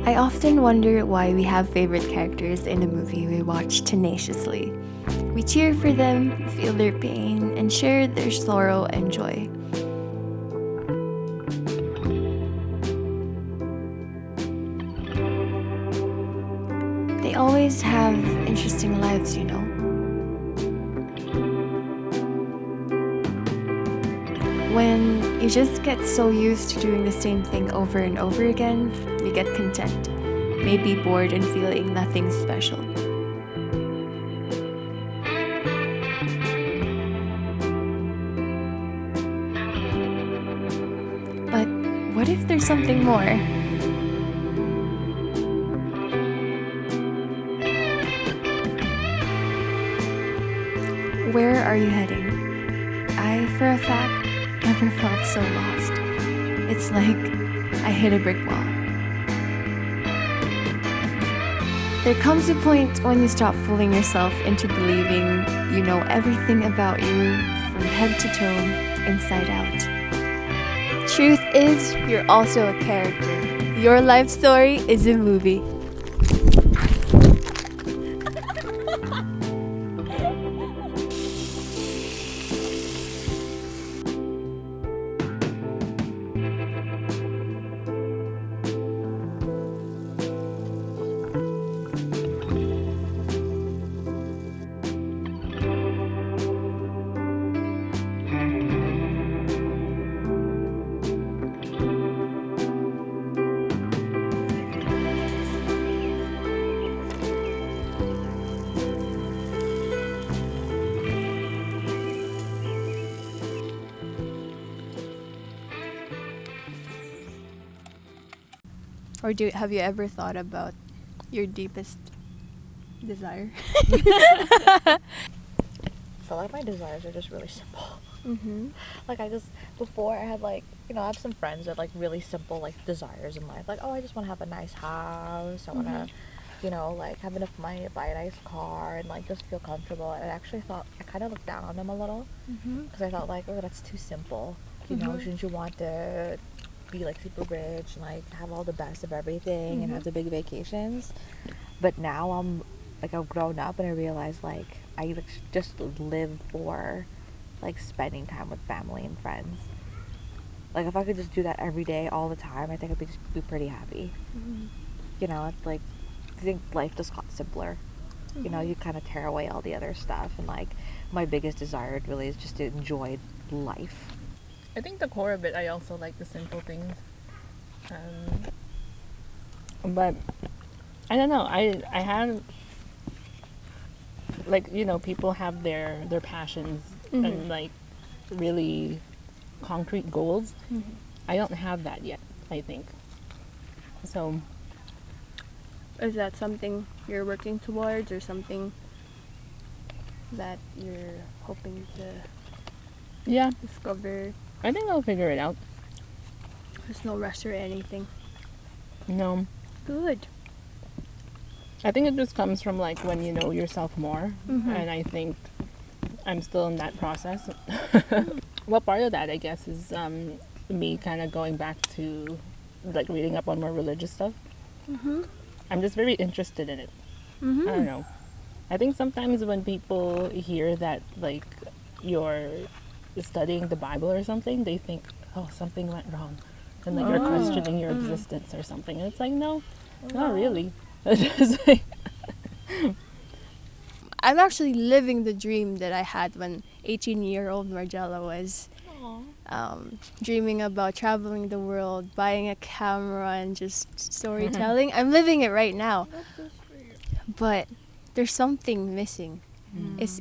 I often wonder why we have favorite characters in a movie we watch tenaciously. We cheer for them, feel their pain, and share their sorrow and joy. They always have interesting lives, you know. When you just get so used to doing the same thing over and over again, you get content, maybe bored and feeling nothing special. But what if there's something more? Where are you heading? I, for a fact, never felt so lost. It's like I hit a brick wall. There comes a point when you stop fooling yourself into believing you know everything about you from head to toe, inside out. Truth is, you're also a character. Your life story is a movie. Or have you ever thought about your deepest desire? So like my desires are just really simple. Mm-hmm. Like before I had I have some friends that really simple desires in life. Like, oh, I just want to have a nice house. I want to, have enough money to buy a nice car and just feel comfortable. And I actually thought, I kind of looked down on them a little because I thought oh, that's too simple. You know, shouldn't you want to be super rich and have all the best of everything and have the big vacations? But now I've grown up and I realize I just live for spending time with family and friends. If I could just do that every day all the time, I think I'd be pretty happy. You know, it's I think life just got simpler. You know, you kind of tear away all the other stuff, and my biggest desire really is just to enjoy life. I think the core of it, I also like the simple things. But I don't know. I have people have their passions and really concrete goals. I don't have that yet, I think. So is that something you're working towards, or something that you're hoping to discover? I think I'll figure it out. There's no rush or anything. No. Good. I think it just comes from when you know yourself more, and I think I'm still in that process. Well, part of that, I guess, is me kind of going back to reading up on more religious stuff. I'm just very interested in it. I don't know. I think sometimes when people hear that you're studying the Bible or something, they think, oh, something went wrong, and you're questioning your existence or something. And it's no, not really. I'm actually living the dream that I had when 18-year-old Margella was dreaming about traveling the world, buying a camera, and just storytelling. I'm living it right now. That's so sweet. But there's something missing. It's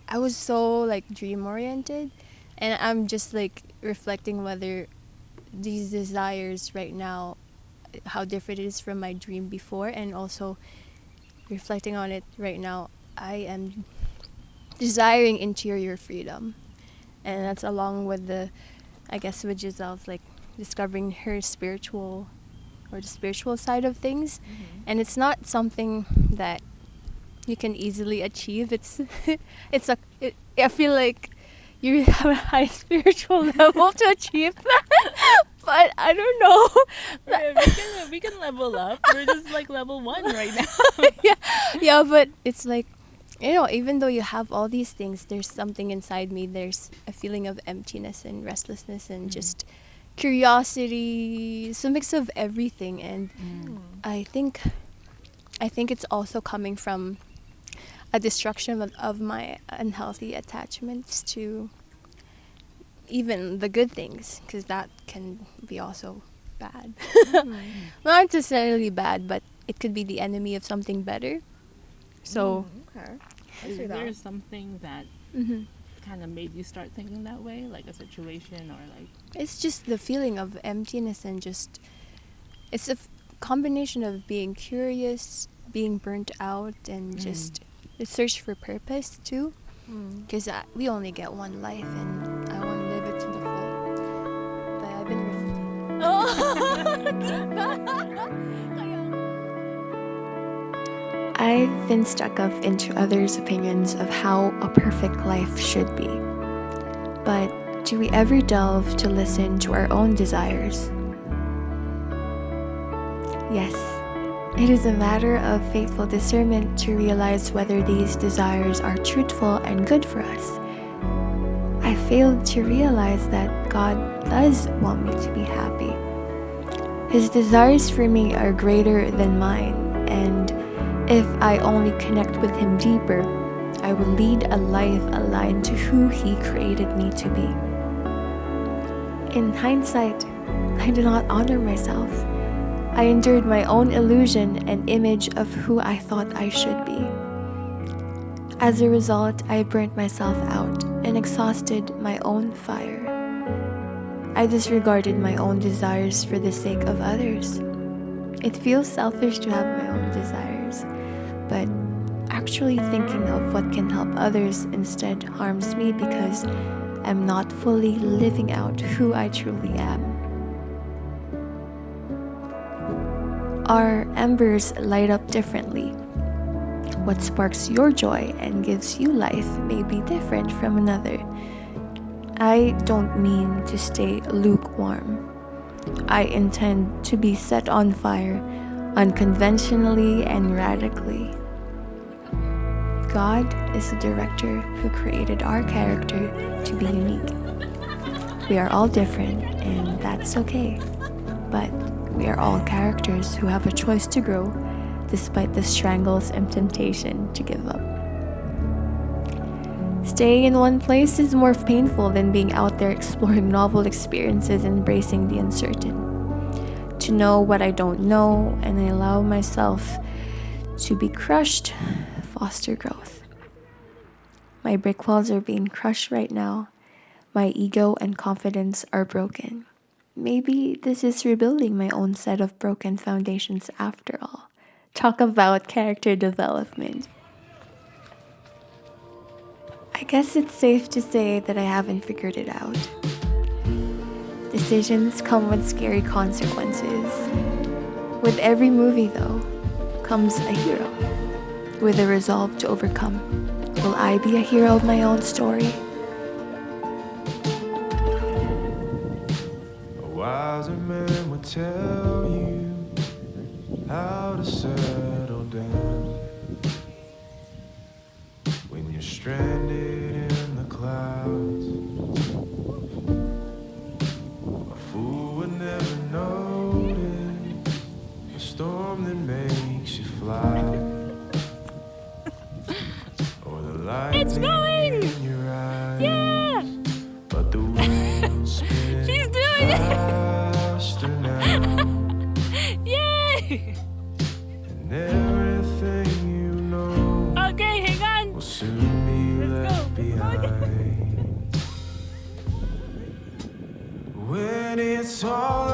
I was so dream oriented, and I'm just reflecting whether these desires right now, how different it is from my dream before, and also reflecting on it right now, I am desiring interior freedom. And that's along with with Giselle's discovering her spiritual, or the spiritual side of things. And it's not something that you can easily achieve. I feel like you have a high spiritual level to achieve that. But I don't know. We can level up. We're just like level 1 right now. Yeah, but it's like, even though you have all these things, there's something inside me. There's a feeling of emptiness and restlessness and just curiosity. It's a mix of everything, and I think it's also coming from a destruction of my unhealthy attachments to even the good things, because that can be also bad. Not necessarily bad, but it could be the enemy of something better. So Okay. Is there something that kind of made you start thinking that way, like a situation or like? it's just the feeling of emptiness, and just it's a combination of being curious, being burnt out, and just the search for purpose too. Because we only get one life, and I want to live it to the full. But I've been I've been stuck up into others' opinions of how a perfect life should be. But do we ever delve to listen to our own desires? Yes, it is a matter of faithful discernment to realize whether these desires are truthful and good for us. I failed to realize that God does want me to be happy. His desires for me are greater than mine, and if I only connect with Him deeper, I will lead a life aligned to who He created me to be. In hindsight, I did not honor myself. I endured my own illusion and image of who I thought I should be. As a result, I burnt myself out and exhausted my own fire. I disregarded my own desires for the sake of others. It feels selfish to have my own desires, but actually thinking of what can help others instead harms me because I'm not fully living out who I truly am. Our embers light up differently. What sparks your joy and gives you life may be different from another. I don't mean to stay lukewarm. I intend to be set on fire, unconventionally and radically. God is the director who created our character to be unique. We are all different, and that's okay. But we are all characters who have a choice to grow, despite the strangles and temptation to give up. Staying in one place is more painful than being out there exploring novel experiences and embracing the uncertain. To know what I don't know and I allow myself to be crushed, foster growth. My brick walls are being crushed right now. My ego and confidence are broken. Maybe this is rebuilding my own set of broken foundations after all. Talk about character development. I guess it's safe to say that I haven't figured it out. Decisions come with scary consequences. With every movie, though, comes a hero with a resolve to overcome. Will I be a hero of my own story? A wiser man would tell you how to settle down when you're stranded in the clouds. A fool would never notice a storm that makes you fly, or the lightning in your eyes. Yeah! But the wheels spin She's doing it! faster now, Yay! and everything you know Okay, hang will on. soon be Let's left go. behind. When it's all